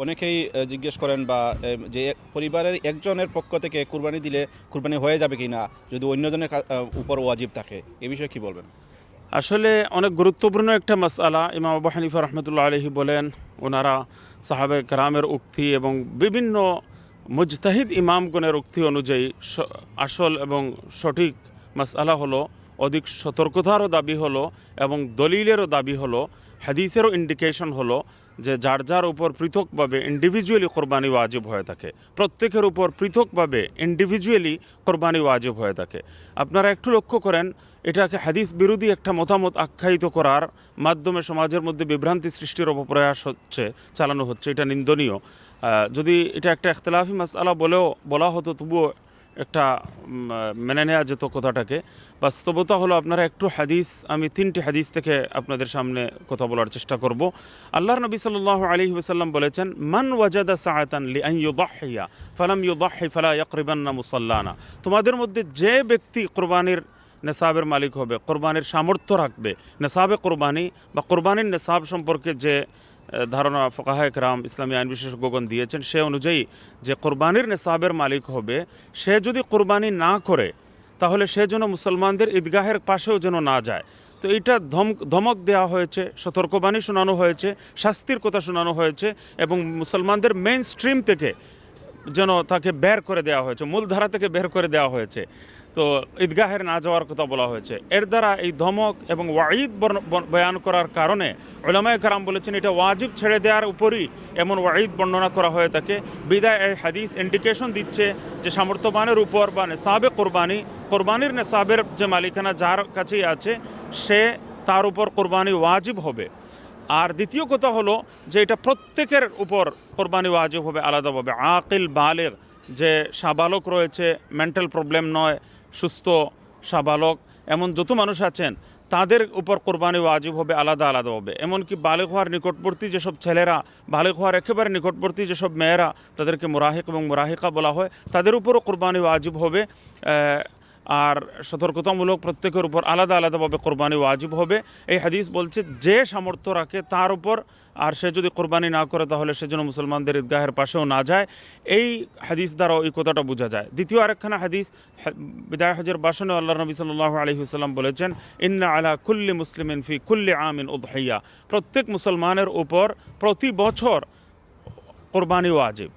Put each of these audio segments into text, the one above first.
অনেকেই জিজ্ঞেস করেন বা যে পরিবারের একজনের পক্ষ থেকে কুরবানি দিলে কুরবানি হয়ে যাবে কি না যদি অন্যজনের উপর ওয়াজিব থাকে, এ বিষয়ে কি বলবেন? আসলে অনেক গুরুত্বপূর্ণ একটা মাসআলা। ইমাম আবু হানিফা রহমতুল্লাহ আলাইহি বলেন, ওনারা সাহাবে কেরামের উক্তি এবং বিভিন্ন মুজতাহিদ ইমামগণের উক্তি অনুযায়ী আসল এবং সঠিক মাসআলা হলো, অধিক সতর্কতারও দাবি হলো এবং দলিলেরও দাবি হলো, হাদিসেরও ইন্ডিকেশন হলো যে যার যার উপর পৃথকভাবে ইন্ডিভিজুয়ালি কোরবানি ওয়াজিব হয়ে থাকে, প্রত্যেকের উপর পৃথকভাবে ইন্ডিভিজুয়ালি কোরবানি ওয়াজিব হয়ে থাকে। আপনারা একটু লক্ষ্য করেন, এটাকে হাদিস বিরোধী একটা মতামত আখ্যায়িত করার মাধ্যমে সমাজের মধ্যে বিভ্রান্তি সৃষ্টির অপপ্রয়াস চালানো হচ্ছে। এটা নিন্দনীয়। যদি এটা একটা ইখতিলাফি মাসআলা বলেও বলা হতো, তবুও একটা মেনে নেওয়া যেত কথাটাকে। বাস্তবতা হলো, আপনারা একটু হাদিস, আমি 3টি হাদিস থেকে আপনাদের সামনে কথা বলার চেষ্টা করব। আল্লাহর নবী সাল্লাল্লাহু আলাইহি ওয়াসাল্লাম বলেছেন, মান ওয়াজাদা সাআতান লিআন ইউদাহহিয়া ফালাম ইউদাহহি ফালা ইয়াকরিবান্না মুসাল্লানা। তোমাদের মধ্যে যে ব্যক্তি কোরবানির নেসাবের মালিক হবে, কোরবানির সামর্থ্য রাখবে, নেসাবে কোরবানি বা কোরবানির নেসাব সম্পর্কে যে ধারণা ফুকাহায়ে কেরাম, ইসলামী আইন বিশেষজ্ঞগণ দিয়েছেন, সে অনুযায়ী যে কোরবানির নেসাবের মালিক হবে, সে যদি কোরবানি না করে তাহলে সে যেন মুসলমানদের ঈদগাহের পাশেও যেন না যায়। তো এইটা ধমক দেওয়া হয়েছে, সতর্কবাণী শোনানো হয়েছে, শাস্তির কথা শোনানো হয়েছে এবং মুসলমানদের মেইন স্ট্রিম থেকে যেন তাকে বের করে দেওয়া হয়েছে, মূলধারা থেকে বের করে দেওয়া হয়েছে। তো ঈদগাহের না যাওয়ার কথা বলা হয়েছে। এর দ্বারা এই ধমক এবং ওয়াঈদ বয়ান করার কারণে উলামায়ে কেরাম বলেছেন, এটা ওয়াজিব ছেড়ে দেওয়ার উপরই এমন ওয়াঈদ বর্ণনা করা হয়ে থাকে। বিদায় এই হাদিস ইন্ডিকেশন দিচ্ছে যে সামর্থ্যবানের উপর বা নেসাবে কোরবানির নেসাবের যে মালিকানা যার কাছেই আছে, সে তার উপর কোরবানি ওয়াজিব হবে। আর দ্বিতীয় কথা হলো যে এটা প্রত্যেকের উপর কোরবানি ওয়াজিব হবে আলাদাভাবে। আকিল বালেগ, যে সাবালক রয়েছে, মেন্টাল প্রবলেম নয়, সুস্থ সাবালক, এমন যত মানুষ আছেন তাদের উপর কোরবানি ওয়াজিব হবে আলাদা আলাদাভাবে। এমনকি বালেগ হওয়ার নিকটবর্তী যেসব ছেলেরা, বালেগ হওয়ার একেবারে নিকটবর্তী যেসব মেয়েরা, তাদেরকে মুরাহিক এবং মুরাহিকা বলা হয়, তাদের উপরও কোরবানি ওয়াজিব হবে। আর সতর্কতামূলক প্রত্যেকের উপর আলাদা আলাদাভাবে কোরবানি ওয়াজিব হবে। এই হাদিস বলছে যে সামর্থ্য রাখে তার উপর, আর সে যদি কোরবানি না করে তাহলে সে যেন মুসলমানদের ঈদগাহের পাশেও না যায়। এই হাদিস দ্বারাও এই কথাটা বোঝা যায়। দ্বিতীয় আরেকখানা হাদিস, বিদায় হজের ভাষণে আল্লাহ নবী সাল্লাল্লাহু আলাইহি ওয়াসাল্লাম বলেছেন, ইন্না আলা কুল্লি মুসলিমিন ফি কুল্লি আমিন উদহিয়া। প্রত্যেক মুসলমানের উপর প্রতি বছর কোরবানি ওয়াজিব।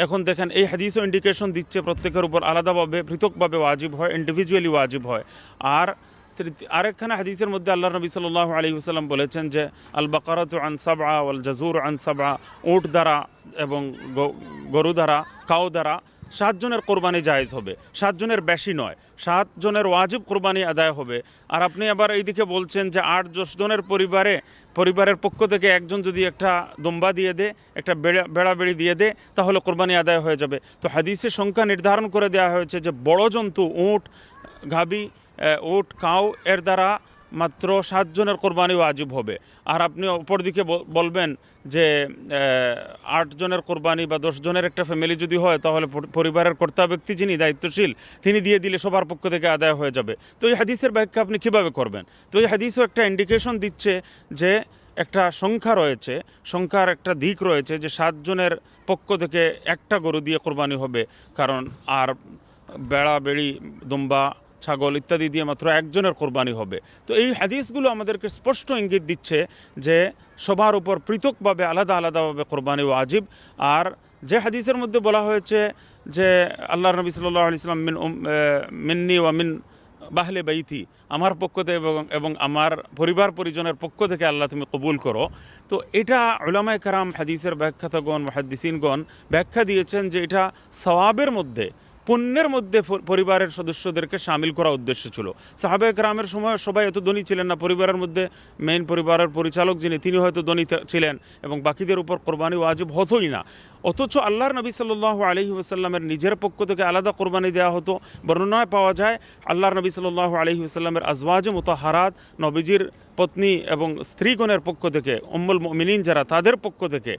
এখন দেখেন, এই হাদিসও ইন্ডিকেশন দিচ্ছে প্রত্যেকের উপর আলাদাভাবে পৃথকভাবে ওয়াজিব হয়, ইন্ডিভিজুয়ালি ওয়াজিব হয়। আর আরেকখানা হাদিসের মধ্যে আল্লাহ নবী সাল্লাল্লাহু আলাইহি ওয়াসাল্লাম বলেছেন যে আল বাকারাতু আন সাবআ ওয়াল জাজুর আন সাবআ। উট দ্বারা এবং গরু দ্বারা, কাউ দ্বারা 7 জনের কোরবানি জায়েজ হবে, 7 জনের বেশি নয়, 7 জনের ওয়াজিব কোরবানি আদায় হবে। আর আপনি আবার এইদিকে বলছেন যে 8-10 জনের পরিবারের পক্ষ থেকে একজন যদি একটা দুম্বা দিয়ে দে, একটা বেড়াবেড়ি দিয়ে দে, তাহলে কোরবানি আদায় হয়ে যাবে। তো হাদিসের সংখ্যা নির্ধারণ করে দেওয়া হয়েছে যে বড় জন্তু উট, গাবি, উট, কাউ, এর দ্বারা মাত্র 7 জনের কোরবানি ওয়াজিব হবে। আর আপনি অপর দিকে বলবেন যে 8 জনের কোরবানি বা 10 জনের একটা ফ্যামিলি যদি হয়, তাহলে পরিবারের কর্তা ব্যক্তি যিনি দায়িত্বশীল, তিনি দিয়ে দিলে সবার পক্ষ থেকে আদায় হয়ে যাবে। তো এই হাদিসের ব্যাখ্যা আপনি কীভাবে করবেন? তো এই হাদিসও একটা ইন্ডিকেশন দিচ্ছে যে একটা সংখ্যা রয়েছে, সংখ্যার একটা দিক রয়েছে, যে 7 জনের পক্ষ থেকে একটা গরু দিয়ে কোরবানি হবে। কারণ আর বেড়া, বেড়ি, দুম্বা, ছাগল ইত্যাদি দিয়ে মাত্র একজনের কোরবানি হবে। তো এই হাদিসগুলো আমাদেরকে স্পষ্ট ইঙ্গিত দিচ্ছে যে সবার উপর পৃথকভাবে আলাদা আলাদাভাবে কোরবানি ওয়াজিব। আর যে হাদিসের মধ্যে বলা হয়েছে যে আল্লাহ নবী সাল্লাল্লাহু আলাইহি ওয়াসাল্লাম মিন্নি ওয়া মিন বাহলে বাইতি, আমার পক্ষ থেকে এবং আমার পরিবার পরিজনের পক্ষ থেকে আল্লাহ তুমি কবুল করো। তো এটা উলামায়ে কেরাম, হাদিসের ব্যাখ্যাতাগণ, মুহাদ্দিসিনগণ ব্যাখ্যা দিয়েছেন যে এটা সওয়াবের মধ্যে, পুণ্যের মধ্যে পরিবারের সদস্যদেরকে সামিল করা উদ্দেশ্য ছিল। সাহাবায়ে কেরামের সময় সবাই এত ধনী ছিলেন না। পরিবারের মধ্যে মেইন পরিবারের পরিচালক যিনি, তিনি হয়তো ধনী ছিলেন এবং বাকিদের উপর কোরবানি ওয়াজিব হতোই না। অথচ আল্লাহর নবী সাল্লাল্লাহু আলাইহি ওয়াসাল্লামের নিজের পক্ষ থেকে আলাদা কোরবানি দেওয়া হতো। বর্ণনায় পাওয়া যায় আল্লাহর নবী সাল্লাল্লাহু আলাইহি ওয়াসাল্লামের আজওয়াজে মুতাহহারাত, নবীজির পত্নী এবং স্ত্রীগণের পক্ষ থেকে, উম্মুল মুমিনিন যারা, তাদের পক্ষ থেকে,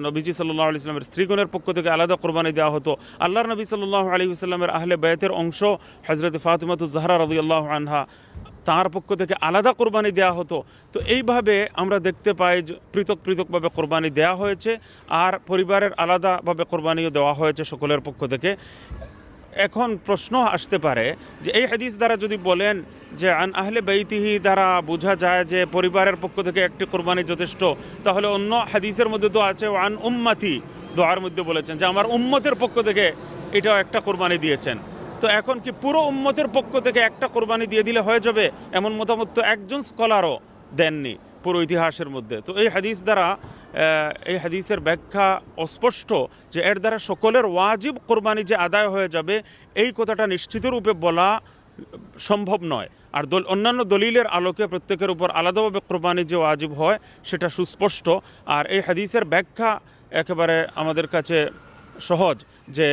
নবীজি সাল্লাল্লাহু আলাইহি ওয়াসাল্লামের স্ত্রীগণের পক্ষ থেকে আলাদা কোরবানি দেওয়া হতো। আল্লাহর নবী সাল্লাল্লাহু আলাইহি ওয়াসাল্লামের আহলে বায়তের অংশ হযরত ফাতিমাতুজ জাহরা রাদিয়াল্লাহু আনহা, তার পক্ষ থেকে আলাদা কোরবানি দেওয়া হতো। তো এইভাবে আমরা দেখতে পাই যে পৃথক পৃথকভাবে কোরবানি দেওয়া হয়েছে, আর পরিবারের আলাদাভাবে কোরবানিও দেওয়া হয়েছে সকলের পক্ষ থেকে। এখন প্রশ্ন আসতে পারে যে এই হাদিস দ্বারা যদি বলেন যে আন আহলে বাইতিহি দ্বারা বোঝা যায় যে পরিবারের পক্ষ থেকে একটি কোরবানি যথেষ্ট, তাহলে অন্য হাদিসের মধ্যে তো আছে আন উম্মতি, দোয়ার মধ্যে বলেছেন যে আমার উম্মতের পক্ষ থেকে এটাও একটা কোরবানি দিয়েছেন। তো এখন কি পুরো উম্মতের পক্ষ থেকে একটা কোরবানি দিয়ে দিলে হয়ে যাবে? এমন মতামত তো একজন স্কলারও দেননি পুরো ইতিহাসের মধ্যে। তো এই হাদিস দ্বারা এই হাদিসের ব্যাখ্যা অস্পষ্ট যে এর দ্বারা সকলের ওয়াজিব কোরবানি যে আদায় হয়ে যাবে, এই কথাটা নিশ্চিত রূপে বলা সম্ভব নয়। আর অন্যান্য দলিলের আলোকে প্রত্যেকের উপর আলাদাভাবে কোরবানি যে ওয়াজিব হয় সেটা সুস্পষ্ট। আর এই হাদিসের ব্যাখ্যা একেবারে আমাদের কাছে সহজ, যে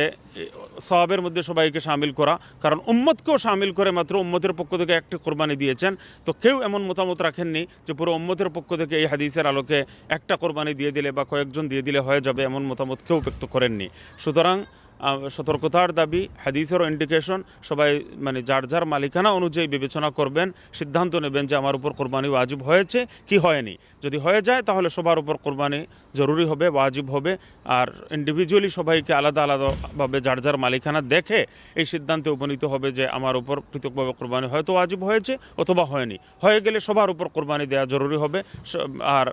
সওয়াবের মধ্যে সবাইকে শামিল করা, কারণ উম্মতকেও শামিল করে মাত্র উম্মতের পক্ষ থেকে একটি কোরবানি দিয়েছেন। তো কেউ এমন মতামত রাখেননি যে পুরো উম্মতের পক্ষ থেকে এই হাদিসের আলোকে একটা কোরবানি দিয়ে দিলে বা কয়েকজন দিয়ে দিলে হয়ে যাবে, এমন মতামত কেউ ব্যক্ত করেননি। সুতরাং সতর্কতার দাবি, হাদিসেরও ইন্ডিকেশন, সবাই মানে যার যার মালিকানা অনুযায়ী বিবেচনা করবেন, সিদ্ধান্ত নেবেন যে আমার উপর কোরবানি ওয়াজিব হয়েছে কি হয়নি। যদি হয়ে যায় তাহলে সবার উপর কোরবানি জরুরি হবে, ওয়াজিব হবে। আর ইন্ডিভিজুয়ালি সবাইকে আলাদা আলাদাভাবে যার যার মালিকানা দেখে এই সিদ্ধান্তে উপনীত হবে যে আমার উপর পৃথকভাবে কোরবানি হয়তো ওয়াজিব হয়েছে অথবা হয়নি। হয়ে গেলে সবার উপর কোরবানি দেওয়া জরুরি হবে, আর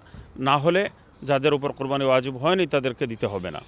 না হলে যাদের উপর কোরবানি ওয়াজিব হয়নি তাদেরকে দিতে হবে না।